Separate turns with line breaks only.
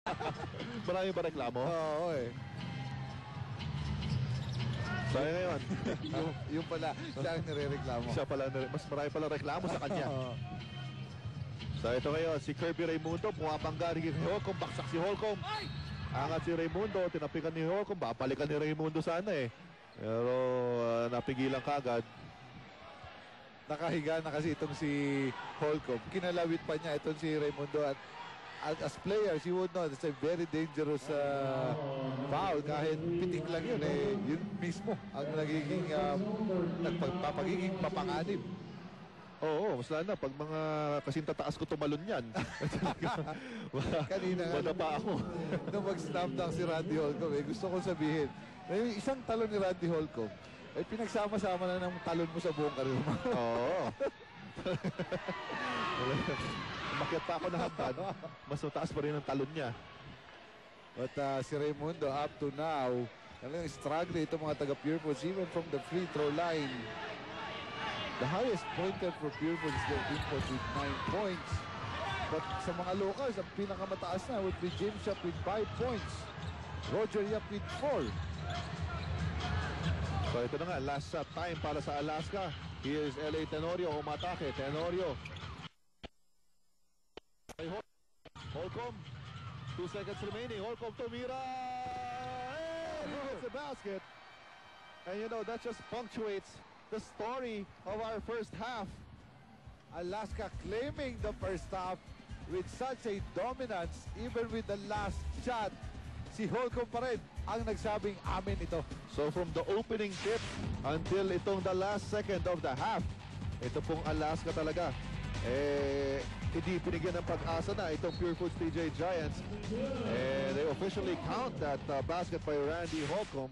Marami ba reklamo?
Oo eh.
Sabi ngayon,
Yung pala, siya ang nire-reklamo.
siya pala, mas marami pala reklamo sa kanya.
Oo.
So ito ngayon, si Kirby Raimundo, pumapangga rin kay Holcomb, baksak si Holcomb. Angat si Raimundo, tinapikan ni Holcomb, babalikan ni Raimundo sana eh. Pero napigilan kagad.
Nakahiga na kasi itong si Holcomb. Kinalawit pa niya itong si Raimundo at as players, you would know it's a very dangerous foul. Kahit pitik lang yun, eh, yun mismo ang nagiging nagpapagiging mapanganib.
Oo, mas lalo na pag mga kasing tataas ko tumalon yan.
Kanina nga,
Wala pa ako.
nung mag-slam dunk si Randy Holcomb, eh, gusto kong sabihin, na yung isang talon ni Randy Holcomb, eh, pinagsama-sama na ng talon mo sa buong karir mo.
Oo. Umakyat pa ako na hagdan, mas mataas pa rin ang talon niya.
But si Raimundo, up to now, talagang struggle itong mga taga-Purefoods, even from the free throw line. The highest pointer for Purefoods is their import with 9 points. But sa mga locals, ang pinakamataas na would be James Yap with 5 points. Roger Yap with 4.
So ito na nga, last shot time para sa Alaska. Here's LA Tenorio, umatake. Tenorio. Holcomb. 2 seconds remaining. Holcomb tumira. Hey, it's a basket. And you know, that just punctuates the story of our first half.
Alaska claiming the first half with such a dominance, even with the last shot. Si Holcomb pa rin ang nagsabing amin ito.
So from the opening tip until itong the last second of the half, ito pong Alaska talaga. Hindi binigyan ng pag-asa na itong Purefoods TJ Giants. And they officially count that basket by Randy Holcomb.